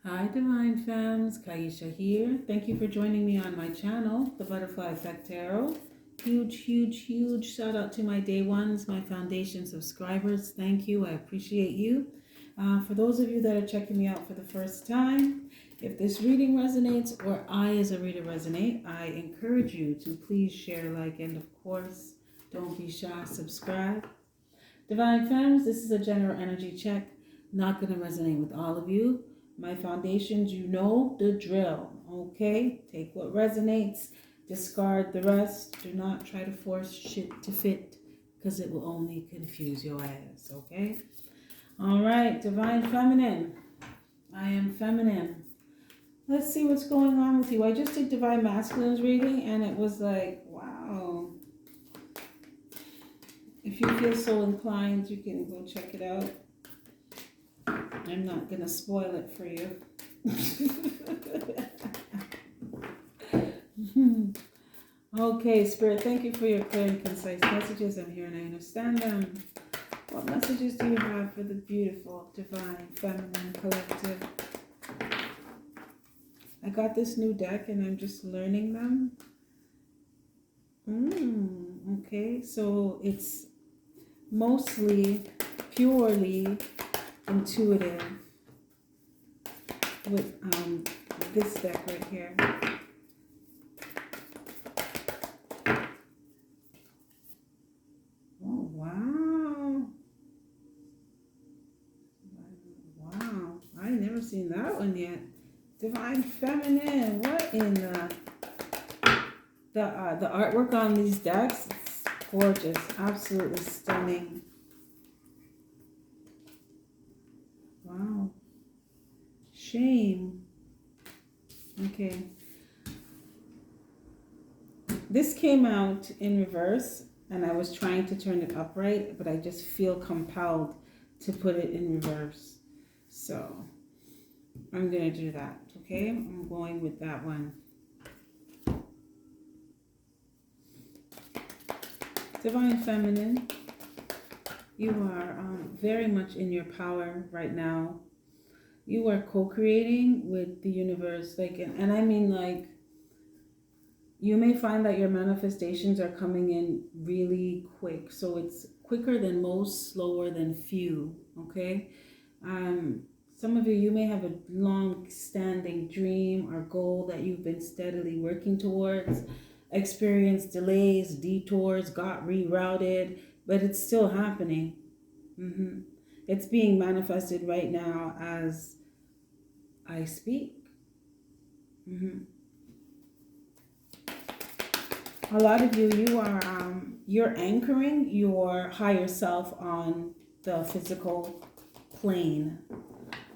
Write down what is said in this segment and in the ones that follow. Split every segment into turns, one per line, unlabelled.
Hi, Divine Femmes. Ki-esha here. Thank you for joining me on my channel, The Butterfly Effect Tarot. Huge shout out to my day ones, my foundation subscribers. Thank you. I appreciate you. For those of you that are checking me out for the first time, if this reading resonates or I as a reader resonate, I encourage you to please share, like, and of course, don't be shy, subscribe. Divine Femmes, this is a general energy check. Not going to resonate with all of you. My foundations, you know the drill, okay? Take what resonates, discard the rest. Do not try to force shit to fit because it will only confuse your ass, okay? All right, Divine Feminine. I am feminine. Let's see what's going on with you. I just did Divine Masculine's reading and it was like, wow. If you feel so inclined, you can go check it out. I'm not going to spoil it for you. Okay, Spirit, thank you for your clear and concise messages. I'm here and I understand them. What messages do you have for the beautiful, divine, feminine collective? I got this new deck and I'm just learning them. Okay, so it's mostly purely intuitive with this deck right here. Oh, wow. Wow. I never seen that one yet. Divine Feminine. What in the artwork on these decks? It's gorgeous. Absolutely stunning. Wow. Shame. Okay. This came out in reverse and I was trying to turn it upright, but I just feel compelled to put it in reverse. So I'm going to do that, okay? I'm going with that one. Divine Feminine, you are very much in your power right now. You are co-creating with the universe, like, and I mean, like, you may find that your manifestations are coming in really quick. So it's quicker than most, slower than few, okay? Some of you may have a long-standing dream or goal that you've been steadily working towards, experienced delays, detours, got rerouted, but it's still happening. It's being manifested right now as I speak. A lot of you, you're anchoring your higher self on the physical plane,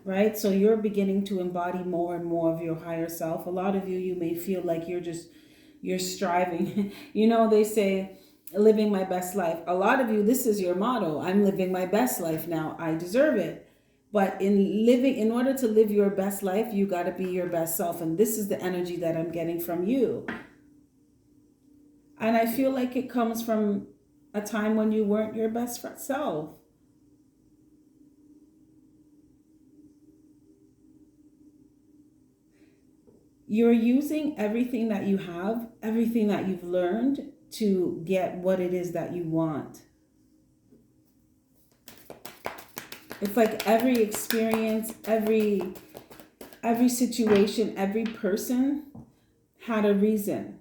right? So you're beginning to embody more and more of your higher self. A lot of you may feel like you're striving. You know, they say, living my best life. A lot of you, this is your motto. I'm living my best life now. I deserve it. But in order to live your best life, you got to be your best self. And this is the energy that I'm getting from you. And I feel like it comes from a time when you weren't your best self. You're using everything that you have, everything that you've learned to get what it is that you want. It's like every experience, every situation, every person had a reason.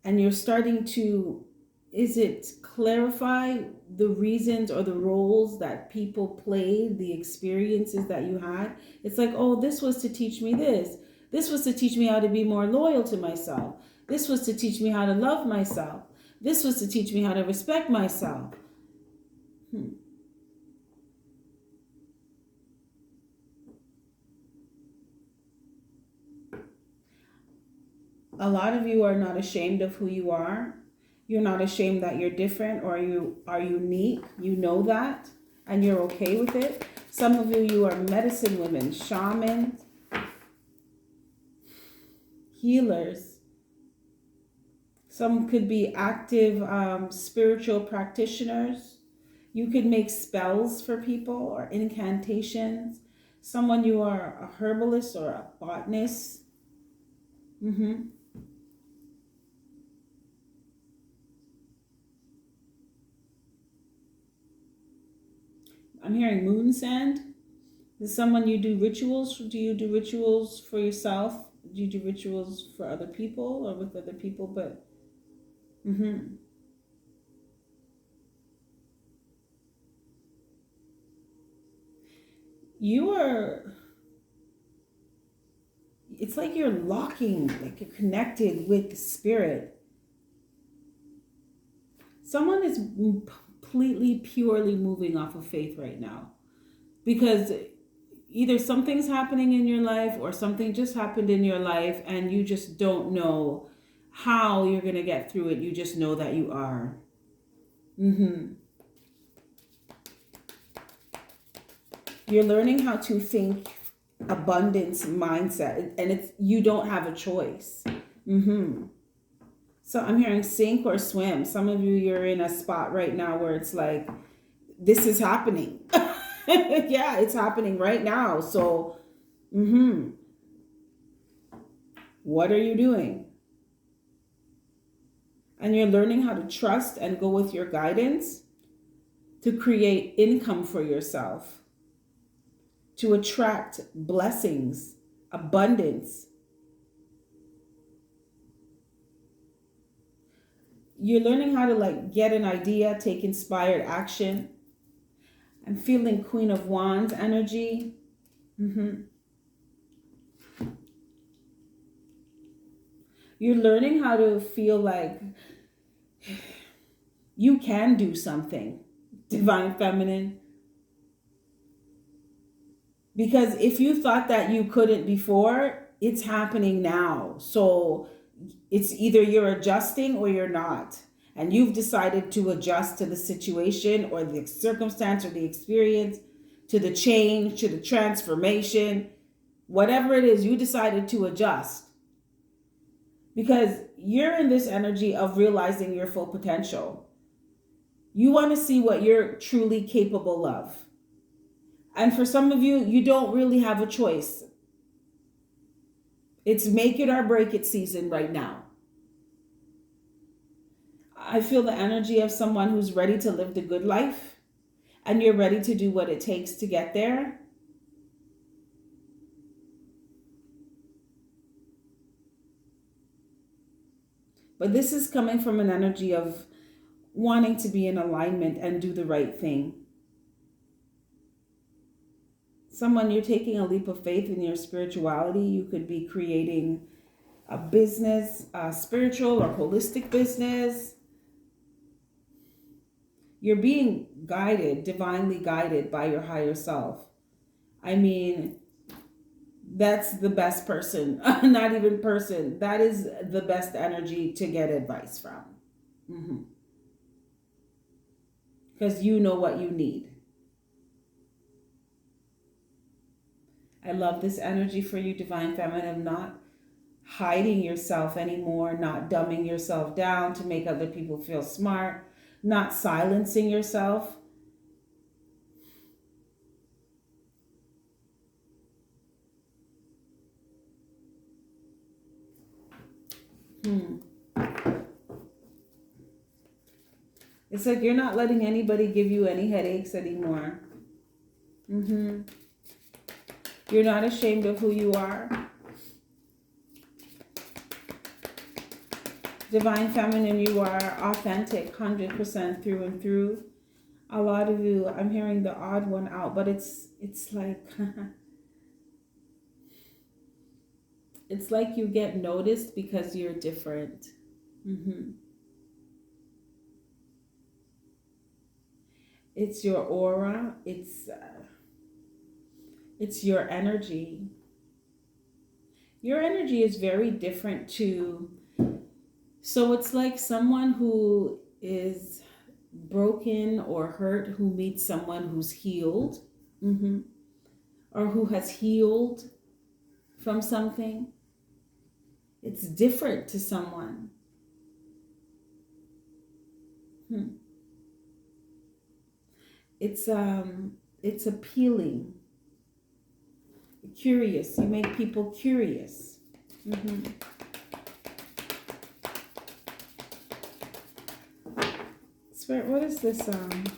And you're starting to, is it clarify the reasons or the roles that people played, the experiences that you had? It's like, oh, this was to teach me this. This was to teach me how to be more loyal to myself. This was to teach me how to love myself. This was to teach me how to respect myself. A lot of you are not ashamed of who you are. You're not ashamed that you're different or you are unique. You know that and you're okay with it. Some of you are medicine women, shamans, healers. Some could be active spiritual practitioners. You could make spells for people or incantations. Someone you are a herbalist or a botanist. I'm hearing moon sand. Is someone you do rituals? Do you do rituals for yourself? Do you do rituals for other people or with other people? But you are, it's like you're locking, like you're connected with the spirit. Someone is completely, purely moving off of faith right now because either something's happening in your life or something just happened in your life and you just don't know how you're going to get through it. You just know that you are. You're learning how to think abundance mindset, and it's you don't have a choice. So I'm hearing sink or swim. Some of you, you're in a spot right now where it's like, this is happening. Yeah, it's happening right now. So, what are you doing? And you're learning how to trust and go with your guidance to create income for yourself, to attract blessings, abundance. You're learning how to like get an idea, take inspired action. I'm feeling Queen of Wands energy. You're learning how to feel like you can do something, Divine Feminine. Because if you thought that you couldn't before, it's happening now. So it's either you're adjusting or you're not. And you've decided to adjust to the situation or the circumstance or the experience, to the change, to the transformation. Whatever it is, you decided to adjust. Because you're in this energy of realizing your full potential. You want to see what you're truly capable of. And for some of you, you don't really have a choice. It's make it or break it season right now. I feel the energy of someone who's ready to live the good life, and you're ready to do what it takes to get there. But this is coming from an energy of wanting to be in alignment and do the right thing. Someone, you're taking a leap of faith in your spirituality. You could be creating a business, a spiritual or holistic business. You're being guided, divinely guided by your higher self. I mean, that's the best person, not even person. That is the best energy to get advice from. Because you know what you need. I love this energy for you, Divine Feminine, not hiding yourself anymore, not dumbing yourself down to make other people feel smart, not silencing yourself. It's like you're not letting anybody give you any headaches anymore. You're not ashamed of who you are. Divine Feminine, you are authentic, 100% through and through. A lot of you, I'm hearing the odd one out, but it's like, it's like you get noticed because you're different. It's your aura. It's your energy. Your energy is very different too. So it's like someone who is broken or hurt who meets someone who's healed, or who has healed from something. It's different to someone. It's appealing. Curious. You make people curious. Spirit, what is this? The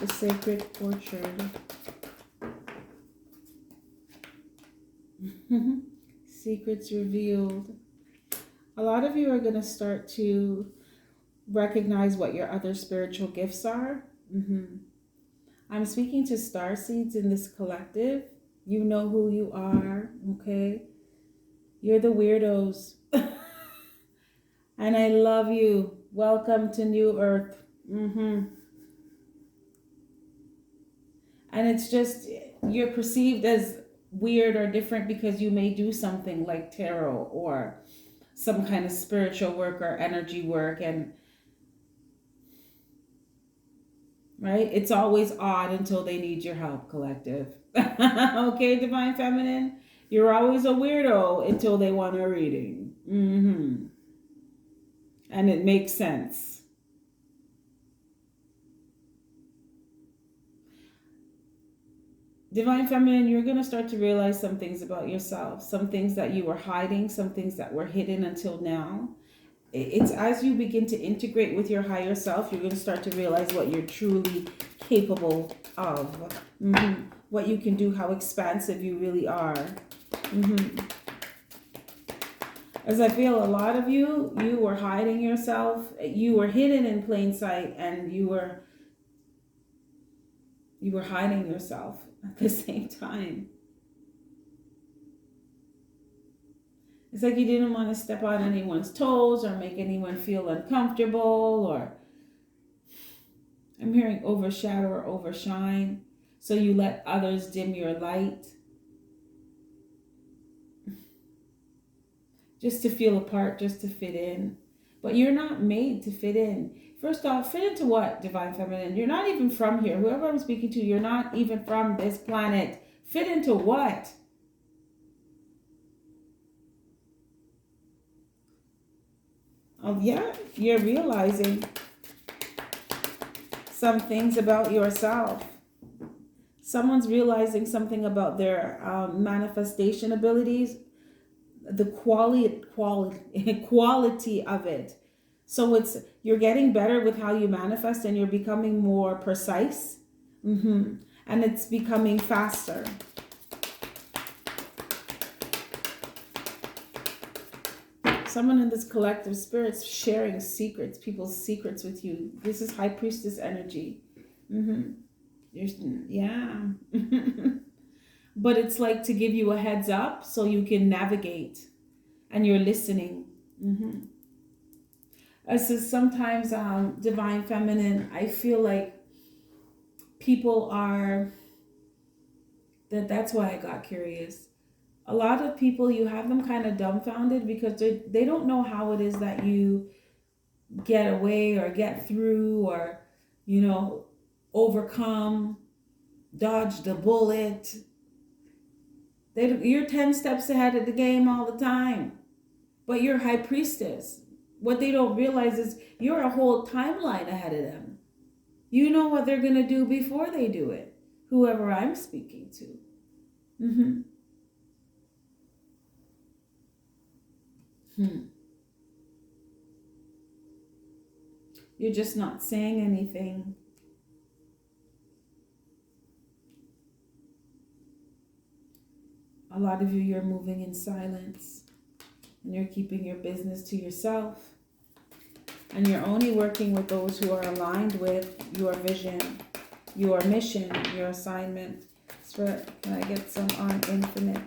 sacred orchard. Secrets revealed. A lot of you are going to start to recognize what your other spiritual gifts are. I'm speaking to star seeds in this collective. You know who you are, okay? You're the weirdos. And I love you. Welcome to New Earth. And it's just, you're perceived as weird or different because you may do something like tarot or some kind of spiritual work or energy work, and right, it's always odd until they need your help, collective. Okay, Divine Feminine, you're always a weirdo until they want a reading. And it makes sense. Divine Feminine, you're going to start to realize some things about yourself, some things that you were hiding, some things that were hidden until now. It's as you begin to integrate with your higher self, you're going to start to realize what you're truly capable of. What you can do, how expansive you really are. As I feel a lot of you were hiding yourself. You were hidden in plain sight, and you were hiding yourself at the same time. It's like you didn't want to step on anyone's toes or make anyone feel uncomfortable, or I'm hearing overshadow or overshine. So you let others dim your light. Just to feel a part, just to fit in. But you're not made to fit in. First off, fit into what, Divine Feminine? You're not even from here. Whoever I'm speaking to, you're not even from this planet. Fit into what? Oh, yeah, you're realizing some things about yourself. Someone's realizing something about their manifestation abilities, the quality of it. So you're getting better with how you manifest, and you're becoming more precise. And it's becoming faster. Someone in this collective spirit's sharing secrets, people's secrets with you. This is High Priestess energy. Yeah. But it's like to give you a heads up so you can navigate, and you're listening. So sometimes, Divine Feminine, I feel like people are, that's why I got curious. A lot of people, you have them kind of dumbfounded because they don't know how it is that you get away or get through or, overcome, dodge the bullet. You're 10 steps ahead of the game all the time. But you're High Priestess. What they don't realize is you're a whole timeline ahead of them. You know what they're going to do before they do it. Whoever I'm speaking to. You're just not saying anything. A lot of you, you're moving in silence, and you're keeping your business to yourself, and you're only working with those who are aligned with your vision, your mission, your assignment. Spirit, can I get some on infinite?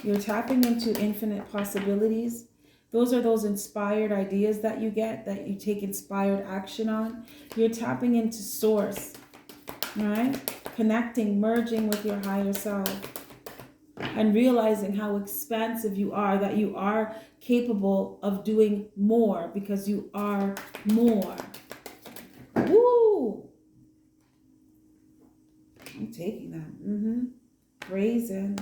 You're tapping into infinite possibilities. Those are those inspired ideas that you get, that you take inspired action on. You're tapping into source, right? Connecting, merging with your higher self, and realizing how expansive you are, that you are capable of doing more because you are more. Woo! I'm taking that. Brazen.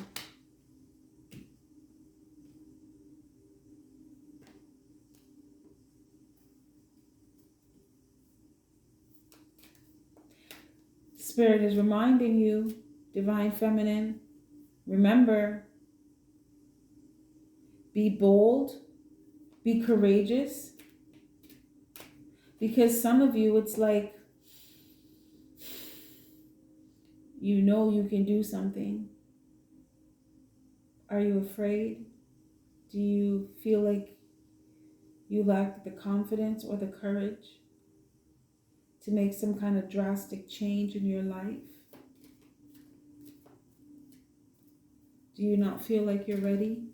Spirit is reminding you, Divine Feminine, remember, be bold, be courageous, because some of you, it's like, you know you can do something. Are you afraid? Do you feel like you lack the confidence or the courage to make some kind of drastic change in your life? Do you not feel like you're ready?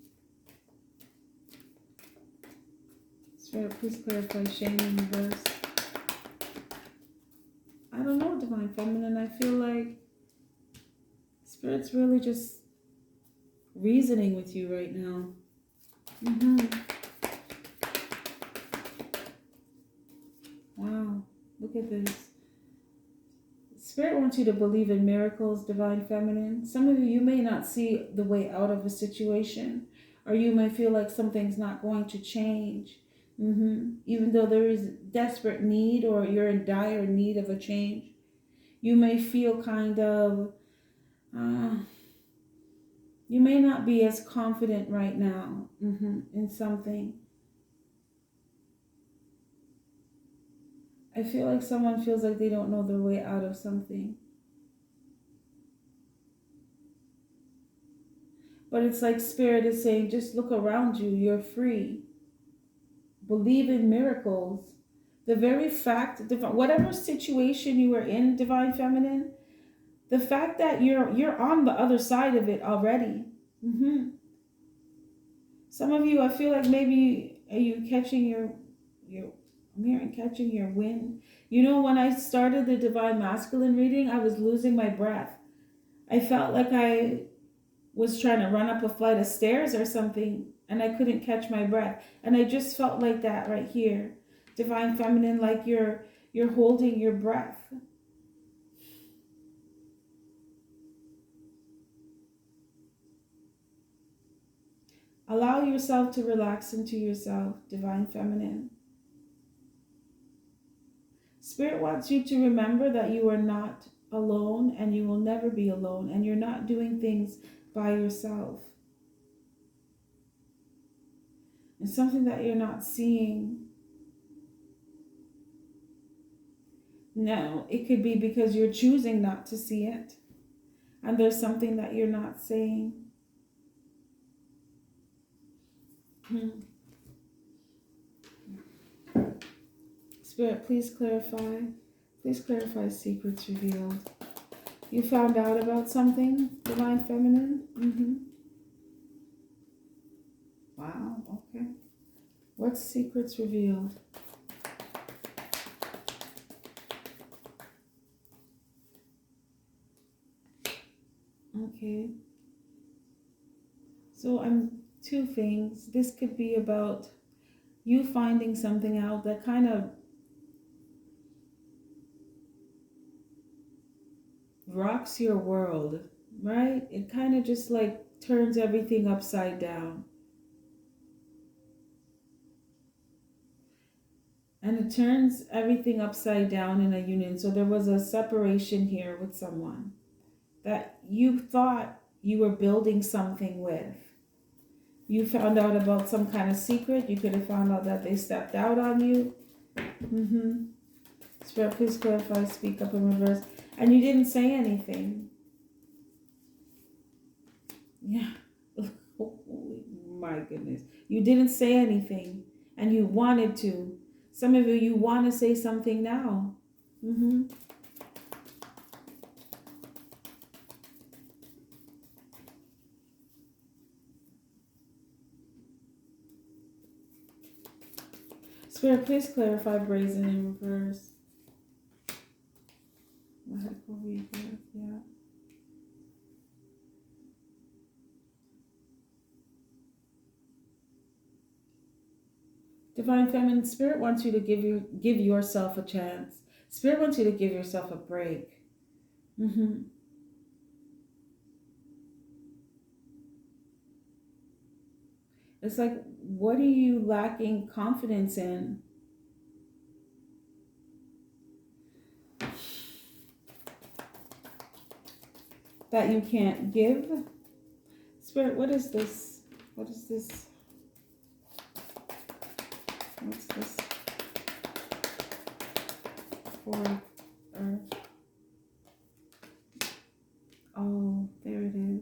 Spirit, please clarify shame in reverse. I don't know, Divine Feminine. I feel like Spirit's really just reasoning with you right now. Wow, look at this. Spirit wants you to believe in miracles, Divine Feminine. Some of you may not see the way out of a situation, or you may feel like something's not going to change. Even though there is desperate need, or you're in dire need of a change, you may feel kind of, you may not be as confident right now in something. I feel like someone feels like they don't know their way out of something. But it's like Spirit is saying, just look around you. You're free. Believe in miracles. The very fact, whatever situation you are in, Divine Feminine, the fact that you're on the other side of it already. Some of you, I feel like maybe are you catching your I'm hearing catching your wind. You know, when I started the Divine Masculine reading, I was losing my breath. I felt like I was trying to run up a flight of stairs or something, and I couldn't catch my breath. And I just felt like that right here. Divine Feminine, like you're holding your breath. Allow yourself to relax into yourself, Divine Feminine. Spirit wants you to remember that you are not alone, and you will never be alone, and you're not doing things by yourself. It's something that you're not seeing. No, it could be because you're choosing not to see it, and there's something that you're not saying. Spirit, please clarify. Please clarify secrets revealed. You found out about something, Divine Feminine? Wow, okay. What's secrets revealed? Okay. So two things. This could be about you finding something out that kind of rocks your world, right? It kind of just like turns everything upside down. And it turns everything upside down in a union. So there was a separation here with someone that you thought you were building something with. You found out about some kind of secret. You could have found out that they stepped out on you. Spirit, please clarify, speak up in reverse. And you didn't say anything. Yeah. Oh, my goodness. You didn't say anything. And you wanted to. Some of you want to say something now. Spirit, please clarify brazen in reverse. Yeah. Divine Feminine, Spirit wants you to give yourself a chance. Spirit wants you to give yourself a break. It's like, what are you lacking confidence in? that you can't give. Spirit, what is this? What is this? What's this? For Earth. Oh, there it is.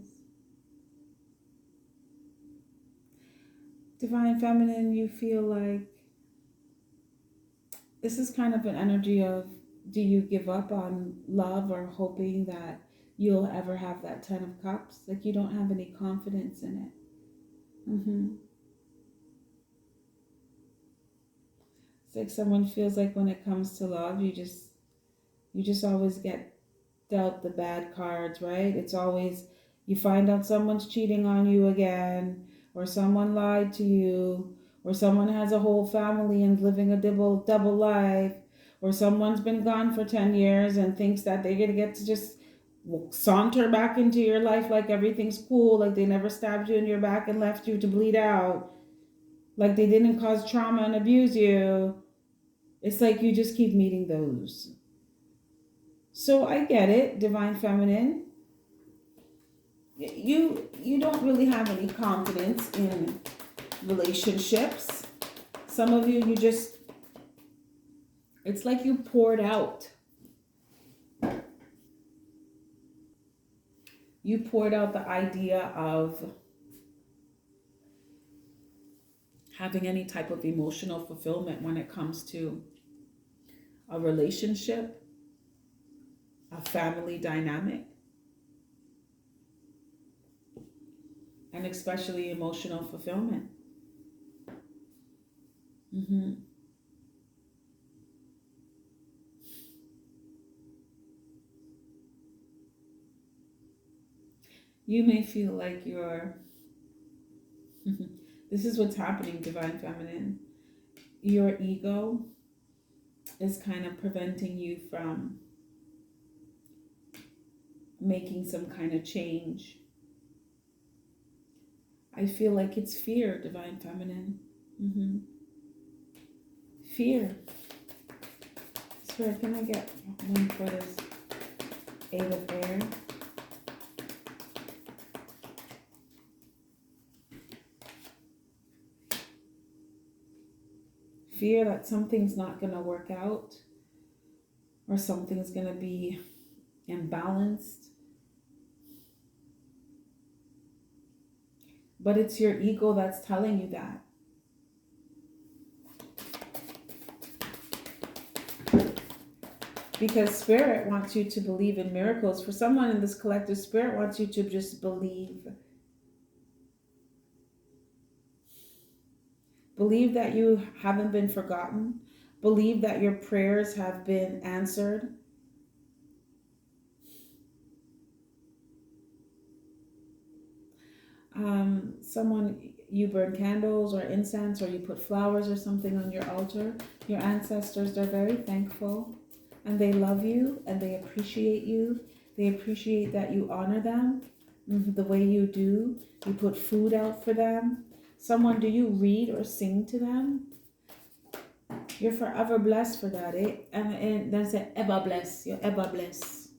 Divine Feminine, you feel like this is kind of an energy of, do you give up on love or hoping that you'll ever have that 10 of Cups? Like you don't have any confidence in it. It's like someone feels like when it comes to love, you just always get dealt the bad cards, right? It's always, you find out someone's cheating on you again, or someone lied to you, or someone has a whole family and living a double life, or someone's been gone for 10 years and thinks that they're gonna get to just saunter back into your life like everything's cool, like they never stabbed you in your back and left you to bleed out, like they didn't cause trauma and abuse you. It's like you just keep meeting those. So I get it, Divine Feminine. You don't really have any confidence in relationships. Some of you just, it's like you poured out. You poured out the idea of having any type of emotional fulfillment when it comes to a relationship, a family dynamic, and especially emotional fulfillment. You may feel like you're, this is what's happening, Divine Feminine. Your ego is kind of preventing you from making some kind of change. I feel like it's fear, Divine Feminine. Fear. So can I get one for this 8 of Air? Fear that something's not going to work out, or something's going to be imbalanced. But it's your ego that's telling you that. Because Spirit wants you to believe in miracles. For someone in this collective, Spirit wants you to just believe. Believe that you haven't been forgotten. Believe that your prayers have been answered. Someone, you burn candles or incense, or you put flowers or something on your altar. Your ancestors are very thankful, and they love you, and they appreciate you. They appreciate that you honor them the way you do. You put food out for them. Someone, do you read or sing to them? You're forever blessed for that, eh? And there's an ever blessed. You're ever blessed.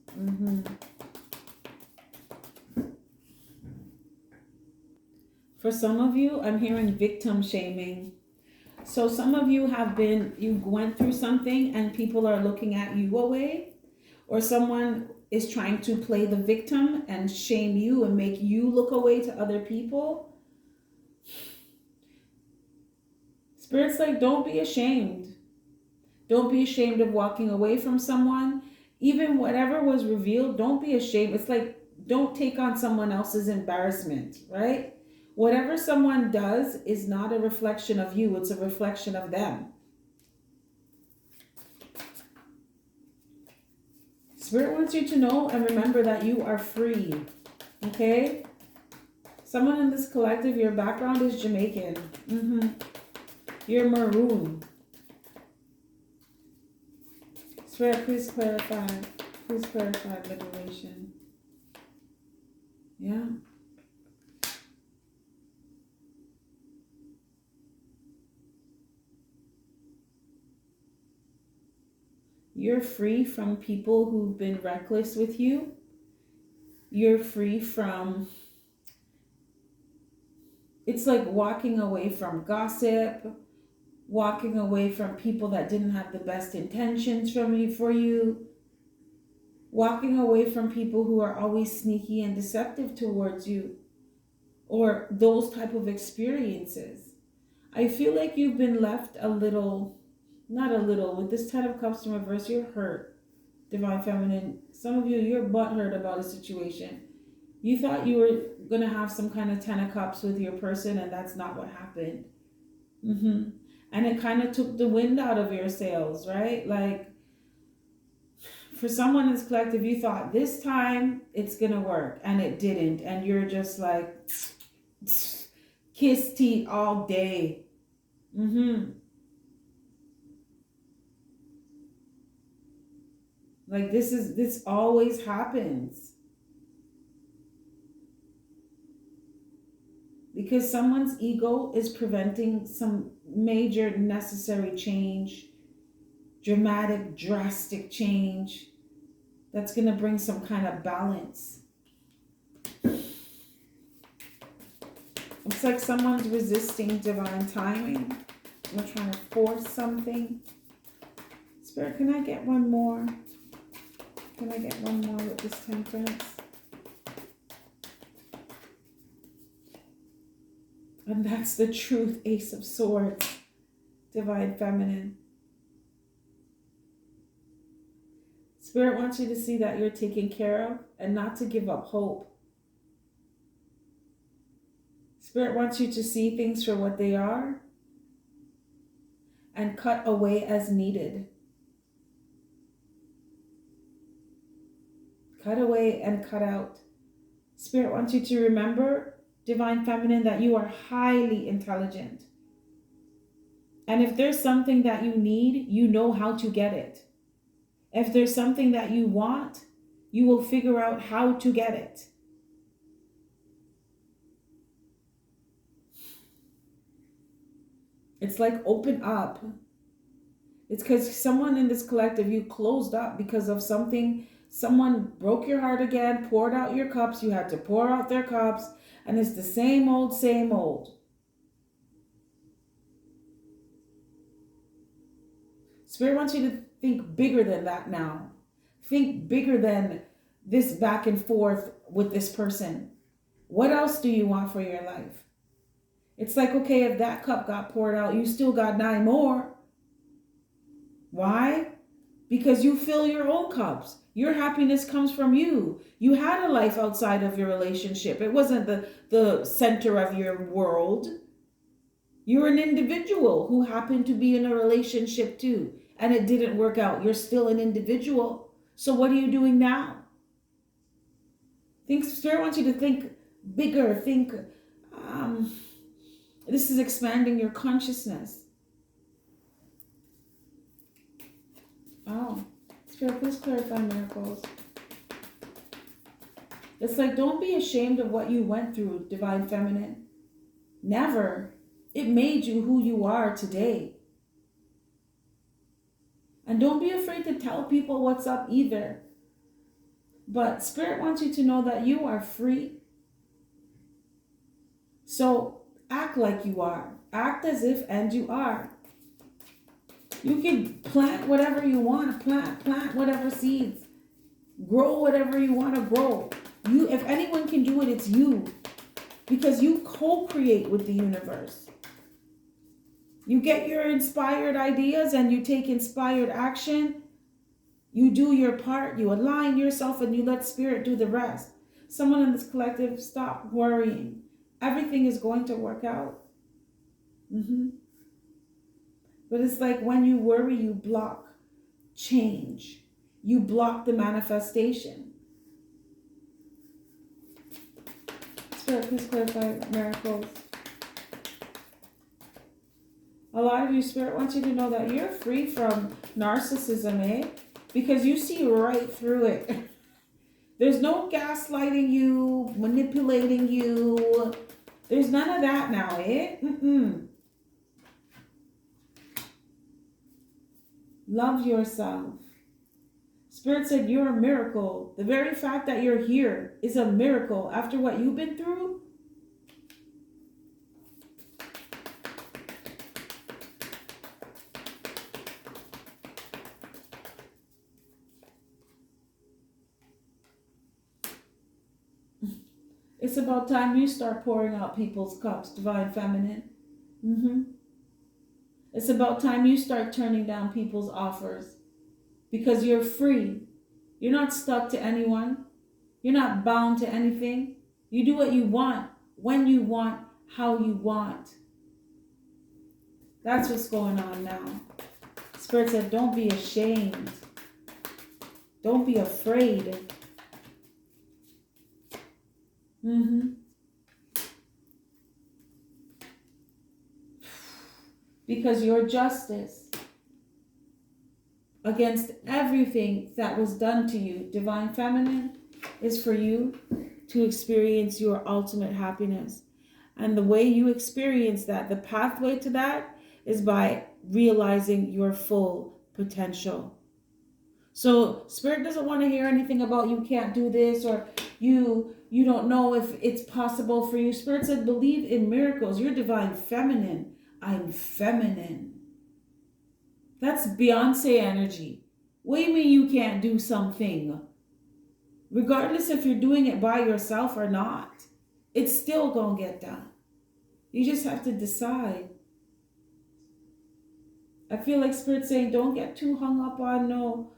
For some of you, I'm hearing victim shaming. So some of you you went through something and people are looking at you away, or someone is trying to play the victim and shame you and make you look away to other people. Spirit's like, don't be ashamed. Don't be ashamed of walking away from someone. Even whatever was revealed, don't be ashamed. It's like, don't take on someone else's embarrassment, right? Whatever someone does is not a reflection of you. It's a reflection of them. Spirit wants you to know and remember that you are free. Okay? Someone in this collective, your background is Jamaican. You're maroon. Spirit, please clarify. Please clarify liberation. Yeah. You're free from people who've been reckless with you. You're free from, it's like walking away from gossip, walking away from people that didn't have the best intentions for you, walking away from people who are always sneaky and deceptive towards you, or those type of experiences. I feel like you've been left a little, not a little, with this 10 of Cups in reverse, you're hurt, Divine Feminine. Some of you, you're butthurt about a situation. You thought you were going to have some kind of 10 of Cups with your person, and that's not what happened. And it kind of took the wind out of your sails, right? Like, for someone in this collective, you thought this time it's going to work, and it didn't. And you're just like, kiss teeth all day. Like, this always happens. Because someone's ego is preventing some major necessary change, dramatic, drastic change that's going to bring some kind of balance. It's like someone's resisting divine timing. They're trying to force something. Spirit, can I get one more? Can I get one more with this Temperance? And that's the truth, Ace of Swords, Divine Feminine. Spirit wants you to see that you're taken care of and not to give up hope. Spirit wants you to see things for what they are and cut away as needed. Cut away and cut out. Spirit wants you to remember, Divine Feminine, that you are highly intelligent. And if there's something that you need, you know how to get it. If there's something that you want, you will figure out how to get it. It's like open up. It's because someone in this collective, you closed up because of something. Someone broke your heart again, poured out your cups. You had to pour out their cups. And it's the same old, same old. Spirit wants you to think bigger than that now. Think bigger than this back and forth with this person. What else do you want for your life? It's like, okay, if that cup got poured out, you still got 9 more. Why? Because you fill your own cups. Your happiness comes from you. You had a life outside of your relationship. It wasn't the center of your world. You're an individual who happened to be in a relationship too, and it didn't work out. You're still an individual. So what are you doing now? Spirit wants you to think bigger. Think, this is expanding your consciousness. Oh, Spirit, please clarify miracles. It's like, don't be ashamed of what you went through, Divine Feminine. Never. It made you who you are today. And don't be afraid to tell people what's up either. But Spirit wants you to know that you are free. So act like you are. Act as if and you are. You can plant whatever you want to plant whatever seeds. Grow whatever you want to grow. If anyone can do it, it's you. Because you co-create with the universe. You get your inspired ideas and you take inspired action. You do your part. You align yourself and you let Spirit do the rest. Someone in this collective, stop worrying. Everything is going to work out. But it's like when you worry, you block change. You block the manifestation. Spirit, please clarify miracles. A lot of you, Spirit wants you to know that you're free from narcissism, because you see right through it. There's no gaslighting you, manipulating you. There's none of that now, Love yourself. Spirit said you're a miracle. The very fact that you're here is a miracle after what you've been through. It's about time you start pouring out people's cups, Divine Feminine. It's about time you start turning down people's offers because you're free. You're not stuck to anyone. You're not bound to anything. You do what you want, when you want, how you want. That's what's going on now. Spirit said, don't be ashamed. Don't be afraid. Because your justice against everything that was done to you, Divine Feminine, is for you to experience your ultimate happiness. And the way you experience that, the pathway to that, is by realizing your full potential. So Spirit doesn't want to hear anything about you can't do this or you don't know if it's possible for you. Spirit said, believe in miracles. You're Divine Feminine. I'm feminine. That's Beyonce energy. What do you mean you can't do something? Regardless if you're doing it by yourself or not, it's still gonna get done. You just have to decide. I feel like Spirit saying, don't get too hung up on, no,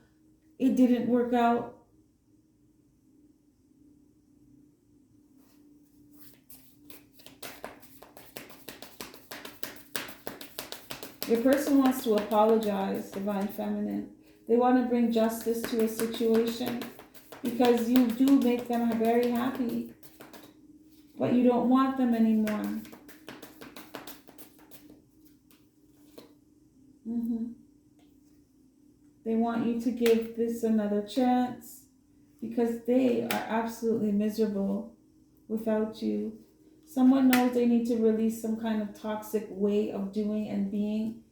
it didn't work out. Your person wants to apologize, Divine Feminine. They want to bring justice to a situation because you do make them very happy, but you don't want them anymore. They want you to give this another chance because they are absolutely miserable without you. Someone knows they need to release some kind of toxic way of doing and being,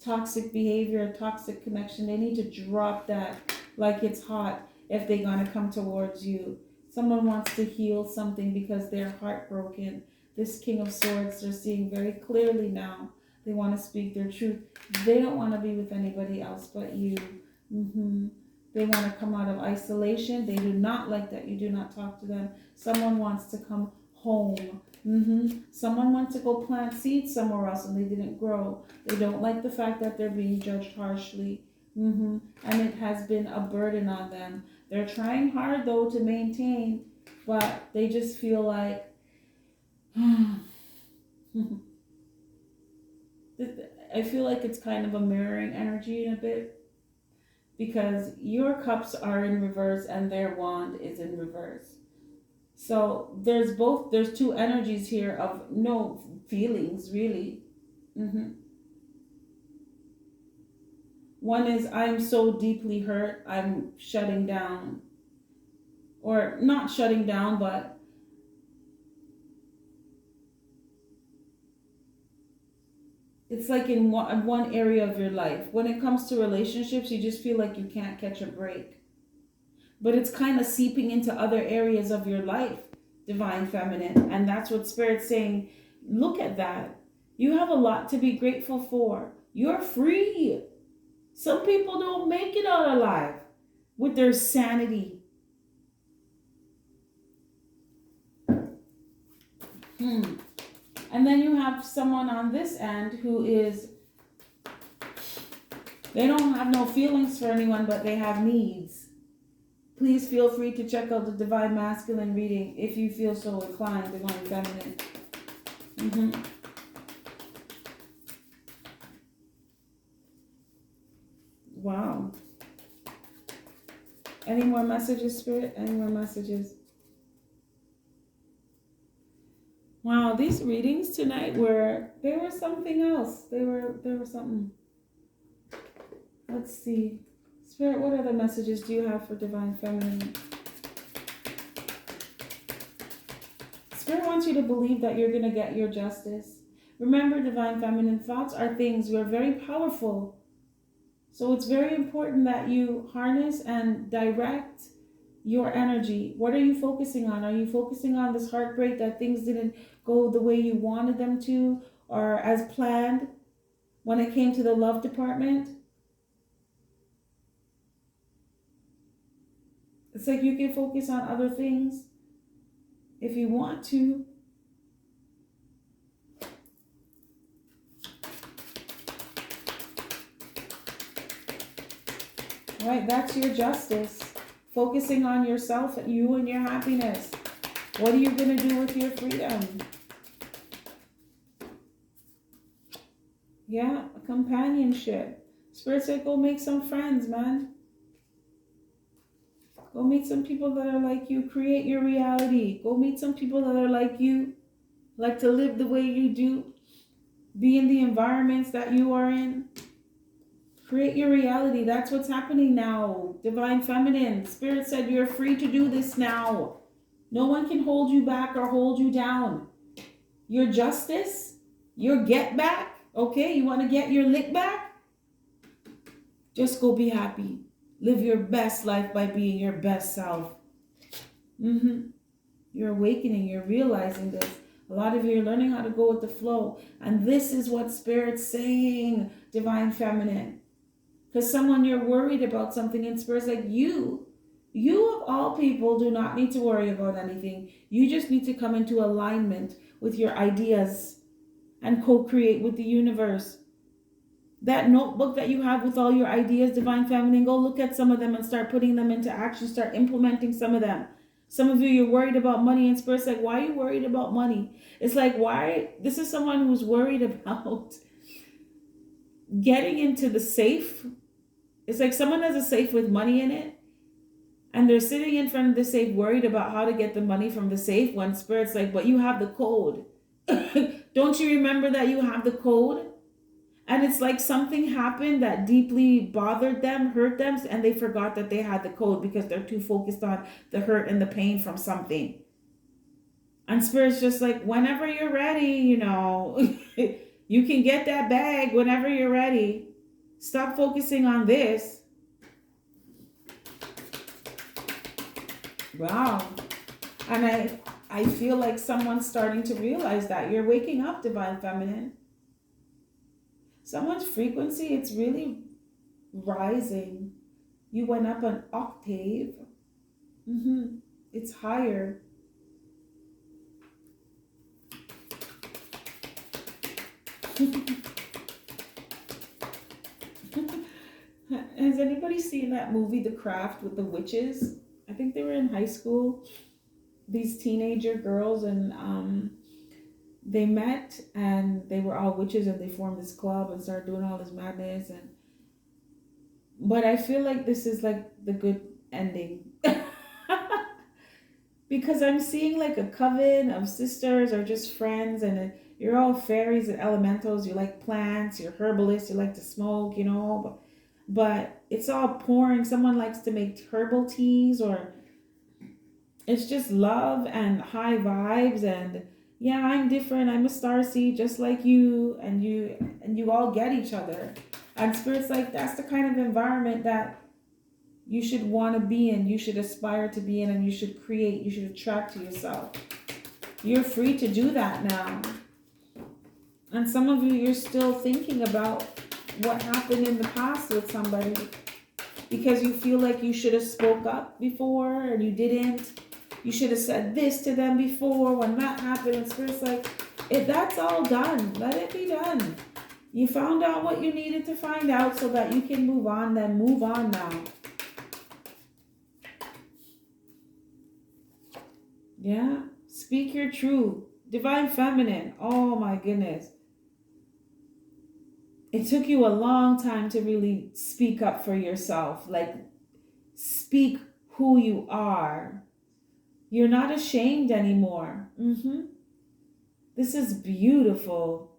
toxic behavior, toxic connection. They need to drop that like it's hot if they're going to come towards you. Someone wants to heal something because they're heartbroken. This King of Swords, they're seeing very clearly now. They want to speak their truth. They don't want to be with anybody else but you. They want to come out of isolation. They do not like that you do not talk to them. Someone wants to come home. Someone wants to go plant seeds somewhere else and they didn't grow. They don't like the fact that they're being judged harshly. And it has been a burden on them. They're trying hard though to maintain, but they just feel like I feel like it's kind of a mirroring energy in a bit because your cups are in reverse and their wand is in reverse. So there's two energies here of no feelings, really. One is, I'm so deeply hurt, I'm shutting down. Or not shutting down, but it's like in one area of your life. When it comes to relationships, you just feel like you can't catch a break. But it's kind of seeping into other areas of your life, Divine Feminine. And that's what Spirit's saying. Look at that. You have a lot to be grateful for. You're free. Some people don't make it out alive with their sanity. And then you have someone on this end who is, they don't have no feelings for anyone, but they have needs. Please feel free to check out the Divine Masculine reading if you feel so inclined, Divine Feminine. Wow. Any more messages, Spirit? Any more messages? Wow, these readings tonight they were something else. They were something. Let's see. Spirit, what other messages do you have for Divine Feminine? Spirit wants you to believe that you're going to get your justice. Remember, Divine Feminine, thoughts are things. You're very powerful. So it's very important that you harness and direct your energy. What are you focusing on? Are you focusing on this heartbreak that things didn't go the way you wanted them to or as planned when it came to the love department? It's like you can focus on other things if you want to. Right, that's your justice. Focusing on yourself, you and your happiness. What are you going to do with your freedom? Yeah, companionship. Spirit said, go make some friends, man. Go meet some people that are like you. Create your reality. Go meet some people that are like you. Like to live the way you do. Be in the environments that you are in. Create your reality. That's what's happening now. Divine Feminine. Spirit said you're free to do this now. No one can hold you back or hold you down. Your justice, your get back, okay? You want to get your lick back? Just go be happy. Live your best life by being your best self. You're awakening. You're realizing this. A lot of you are learning how to go with the flow. And this is what Spirit's saying, Divine Feminine. Because someone you're worried about something and Spirit's like, you of all people do not need to worry about anything. You just need to come into alignment with your ideas and co-create with the universe. That notebook that you have with all your ideas, Divine Feminine, go look at some of them and start putting them into action. Start implementing some of them. Some of you, you're worried about money and Spirit's like, why are you worried about money? It's like, why? This is someone who's worried about getting into the safe. It's like someone has a safe with money in it and they're sitting in front of the safe worried about how to get the money from the safe when Spirit's like, but you have the code. Don't you remember that you have the code? And it's like something happened that deeply bothered them, hurt them, and they forgot that they had the code because they're too focused on the hurt and the pain from something. And Spirit's just like, whenever you're ready, you can get that bag whenever you're ready. Stop focusing on this. Wow. And I feel like someone's starting to realize that. You're waking up, Divine Feminine. Someone's frequency, it's really rising. You went up an octave. It's higher. Has anybody seen that movie, The Craft, with the witches? I think they were in high school. These teenager girls, and they met and they were all witches and they formed this club and started doing all this madness. But I feel like this is like the good ending. Because I'm seeing like a coven of sisters or just friends, and you're all fairies and elementals. You like plants, you're herbalists, you like to smoke, but it's all pouring. Someone likes to make herbal teas, or it's just love and high vibes. And yeah, I'm different. I'm a starseed just like you, and you all get each other. And Spirit's like, that's the kind of environment that you should want to be in, you should aspire to be in, and you should create, you should attract to yourself. You're free to do that now. And some of you, you're still thinking about what happened in the past with somebody because you feel like you should have spoke up before and you didn't. You should have said this to them before when that happened. And Spirit's like, if that's all done, let it be done. You found out what you needed to find out so that you can move on, then move on now. Yeah, speak your truth. Divine Feminine, oh my goodness. It took you a long time to really speak up for yourself. Like, speak who you are. You're not ashamed anymore. This is beautiful.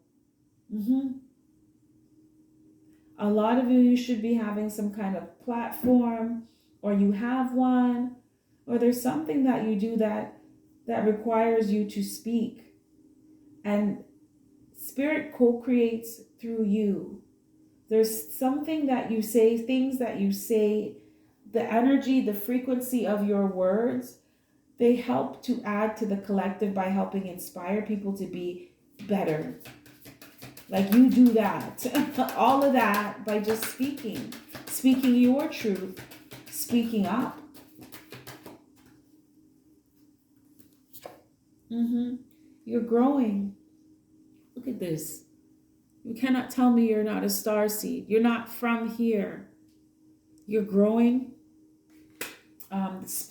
A lot of you should be having some kind of platform, or you have one, or there's something that you do that requires you to speak. And Spirit co-creates through you. There's something that you say, things that you say, the energy, the frequency of your words, they help to add to the collective by helping inspire people to be better. Like you do that. All of that by just speaking. Speaking your truth. Speaking up. You're growing. Look at this. You cannot tell me you're not a star seed. You're not from here. You're growing.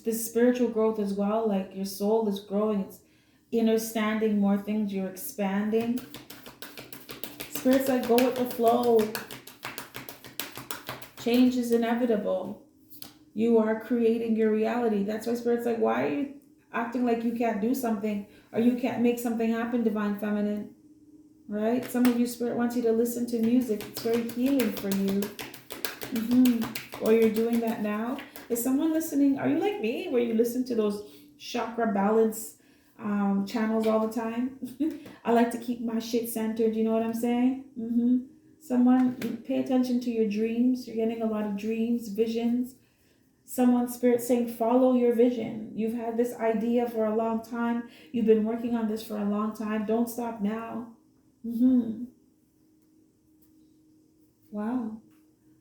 This spiritual growth as well, like your soul is growing. It's understanding more things. You're expanding. Spirit's like, go with the flow. Change is inevitable. You are creating your reality. That's why Spirit's like, why are you acting like you can't do something or you can't make something happen, Divine Feminine? Right? Some of you, Spirit wants you to listen to music. It's very healing for you. Or you're doing that now. Is someone listening? Are you like me where you listen to those chakra balance channels all the time? I like to keep my shit centered. You know what I'm saying? Someone, pay attention to your dreams. You're getting a lot of dreams, visions. Someone, Spirit saying, follow your vision. You've had this idea for a long time. You've been working on this for a long time. Don't stop now. Wow.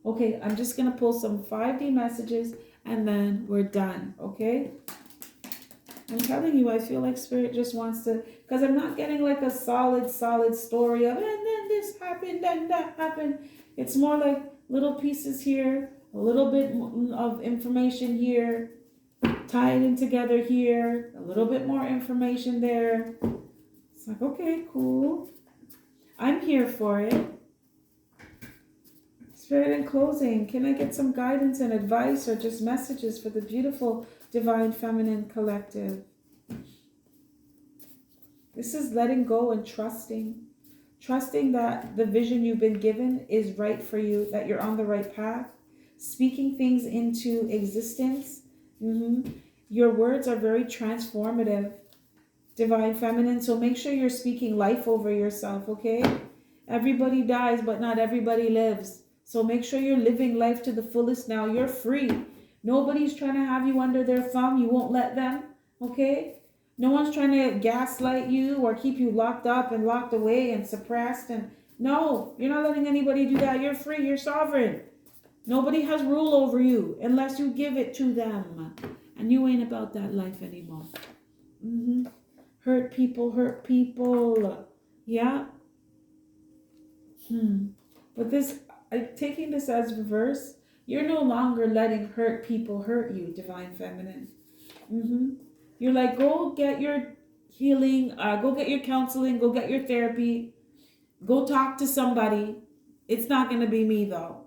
Okay, I'm just going to pull some 5D messages and then we're done, okay? I'm telling you, I feel like Spirit just wants to, because I'm not getting like a solid story of, and then this happened, and that happened. It's more like little pieces here, a little bit of information here, tied in together here, a little bit more information there. It's like, okay, cool. I'm here for it. Spirit, in closing, can I get some guidance and advice or just messages for the beautiful Divine Feminine collective? This is letting go and trusting. Trusting that the vision you've been given is right for you, that you're on the right path. Speaking things into existence. Your words are very transformative, Divine Feminine. So make sure you're speaking life over yourself, okay? Everybody dies, but not everybody lives. So make sure you're living life to the fullest now. You're free. Nobody's trying to have you under their thumb. You won't let them, okay? No one's trying to gaslight you or keep you locked up and locked away and suppressed. And no, you're not letting anybody do that. You're free. You're sovereign. Nobody has rule over you unless you give it to them. And you ain't about that life anymore. Hurt people. Yeah. But this, taking this as reverse, you're no longer letting hurt people hurt you, Divine Feminine. You're like, go get your healing, go get your counseling, go get your therapy, go talk to somebody. It's not going to be me though.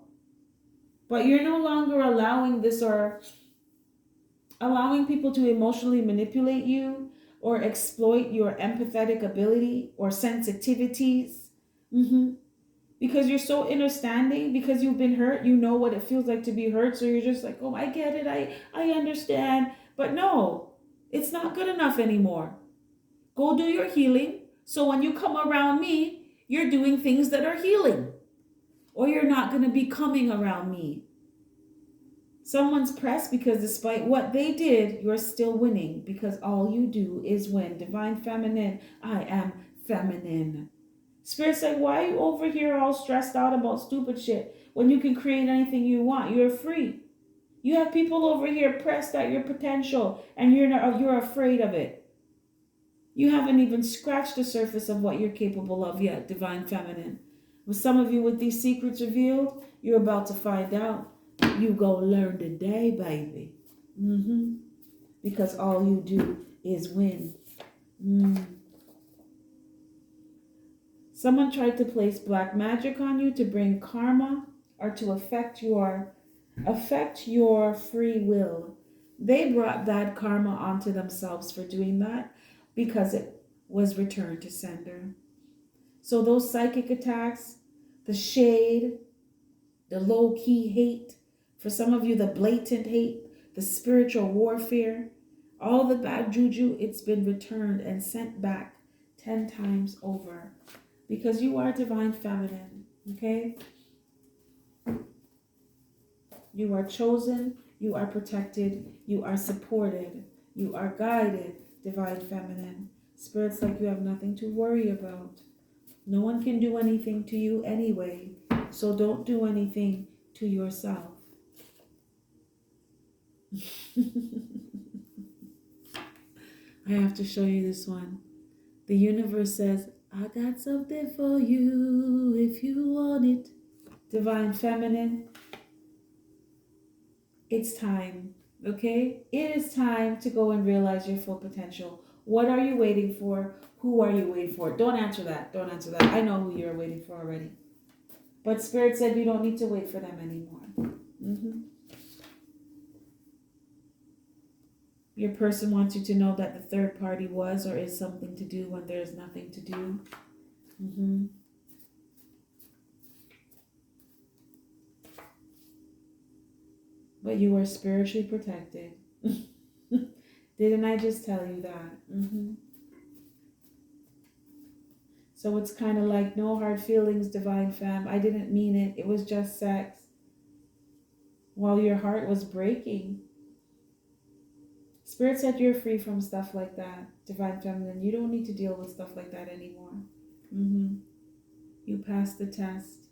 But you're no longer allowing this or allowing people to emotionally manipulate you or exploit your empathetic ability or sensitivities. Because you're so understanding, because you've been hurt, you know what it feels like to be hurt. So you're just like, oh, I get it. I understand. But no, it's not good enough anymore. Go do your healing. So when you come around me, you're doing things that are healing. Or you're not going to be coming around me. Someone's pressed because despite what they did, you're still winning. Because all you do is win. Divine Feminine, I am feminine. Spirit's like, why are you over here all stressed out about stupid shit when you can create anything you want? You're free. You have people over here pressed at your potential and you're afraid of it. You haven't even scratched the surface of what you're capable of yet, Divine Feminine. With some of you with these secrets revealed, you're about to find out. You go learn today, baby. Because all you do is win. Someone tried to place black magic on you to bring karma or to affect your free will. They brought bad karma onto themselves for doing that because it was returned to sender. So those psychic attacks, the shade, the low-key hate, for some of you the blatant hate, the spiritual warfare, all the bad juju, it's been returned and sent back 10 times over. Because you are Divine Feminine, okay? You are chosen, you are protected, you are supported, you are guided, Divine Feminine. Spirit's like you have nothing to worry about. No one can do anything to you anyway, so don't do anything to yourself. I have to show you this one. The universe says, I got something for you if you want it. Divine Feminine, it's time, okay? It is time to go and realize your full potential. What are you waiting for? Who are you waiting for? Don't answer that. Don't answer that. I know who you're waiting for already. But Spirit said you don't need to wait for them anymore. Your person wants you to know that the third party was or is something to do when there's nothing to do. But you are spiritually protected. Didn't I just tell you that? So it's kind of like no hard feelings, Divine Femme. I didn't mean it. It was just sex. While your heart was breaking. Spirit said you're free from stuff like that, Divine Feminine. You don't need to deal with stuff like that anymore. You passed the test.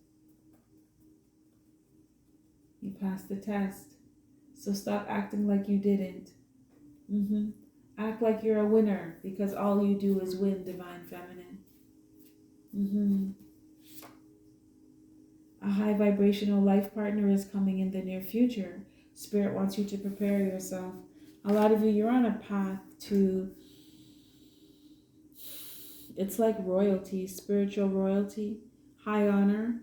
You passed the test. So stop acting like you didn't. Act like you're a winner because all you do is win, Divine Feminine. A high vibrational life partner is coming in the near future. Spirit wants you to prepare yourself. A lot of you, you're on a path to, it's like royalty, spiritual royalty, high honor.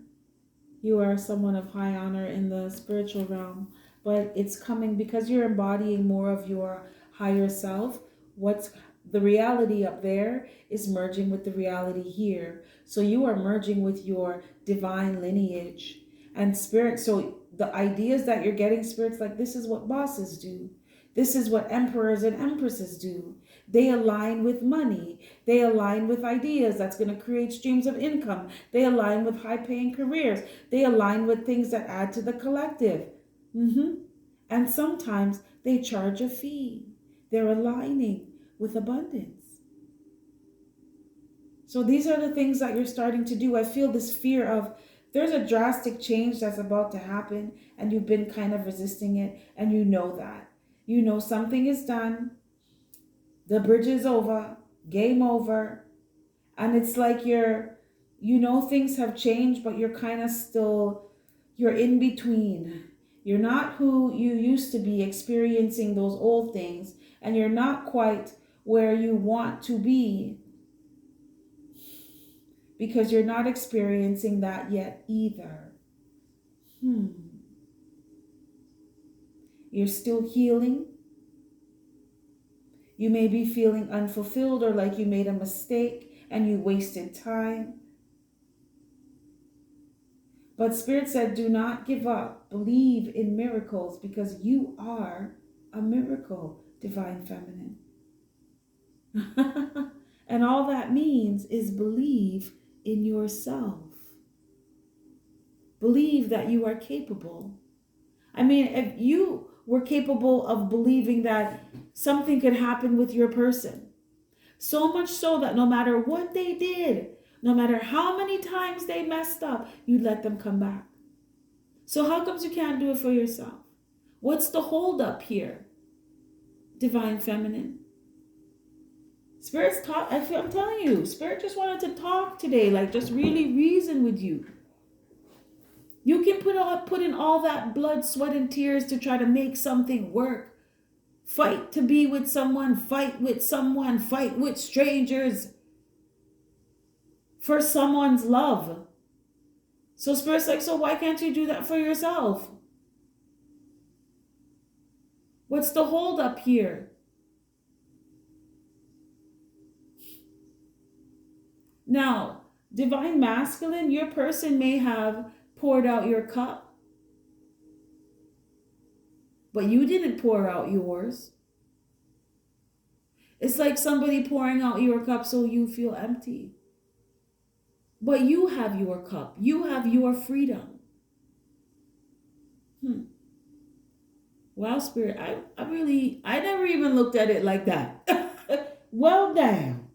You are someone of high honor in the spiritual realm, but it's coming because you're embodying more of your higher self. What's the reality up there is merging with the reality here. So you are merging with your divine lineage and Spirit. So the ideas that you're getting, Spirit's like, this is what bosses do. This is what emperors and empresses do. They align with money. They align with ideas that's going to create streams of income. They align with high-paying careers. They align with things that add to the collective. And sometimes they charge a fee. They're aligning with abundance. So these are the things that you're starting to do. I feel this fear of there's a drastic change that's about to happen and you've been kind of resisting it and you know that. You know something is done. The bridge is over. Game over. And it's like things have changed, but you're kind of still, you're in between. You're not who you used to be experiencing those old things. And you're not quite where you want to be. Because you're not experiencing that yet either. You're still healing. You may be feeling unfulfilled or like you made a mistake and you wasted time. But Spirit said, do not give up. Believe in miracles because you are a miracle, Divine Feminine. And all that means is believe in yourself. Believe that you are capable. I mean, if you were capable of believing that something could happen with your person, so much so that no matter what they did, no matter how many times they messed up, you'd let them come back. So how comes you can't do it for yourself? What's the hold up here, Divine Feminine? Spirit's talk. I'm telling you, Spirit just wanted to talk today, like just really reason with you. You can put in all that blood, sweat, and tears to try to make something work. Fight to be with someone, fight with someone, fight with strangers for someone's love. So Spirit's like, so why can't you do that for yourself? What's the hold up here? Now, Divine Masculine, your person may have poured out your cup, but you didn't pour out yours. It's like somebody pouring out your cup so you feel empty. But you have your cup. You have your freedom. Wow, Spirit, I never even looked at it like that. Well, damn.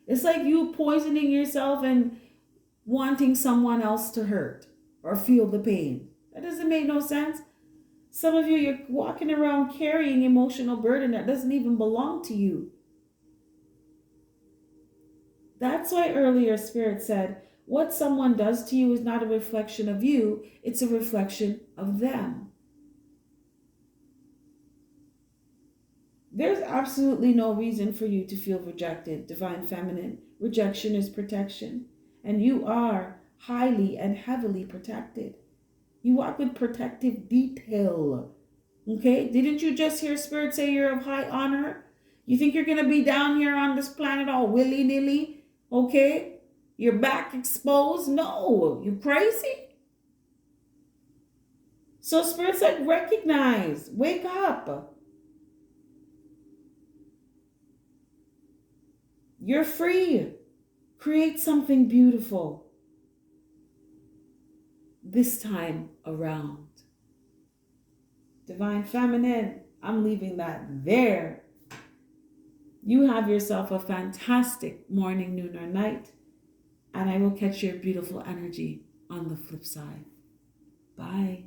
It's like you poisoning yourself and wanting someone else to hurt or feel the pain. That doesn't make no sense. Some of you, you're walking around carrying emotional burden that doesn't even belong to you. That's why earlier Spirit said, what someone does to you is not a reflection of you, it's a reflection of them. There's absolutely no reason for you to feel rejected, Divine Feminine. Rejection is protection. And you are highly and heavily protected. You walk with protective detail. Okay? Didn't you just hear Spirit say you're of high honor? You think you're going to be down here on this planet all willy-nilly? Okay? Your back exposed? No. You crazy? So Spirit's like, recognize. Wake up. You're free. Create something beautiful this time around. Divine Feminine, I'm leaving that there. You have yourself a fantastic morning, noon, or night, and I will catch your beautiful energy on the flip side. Bye.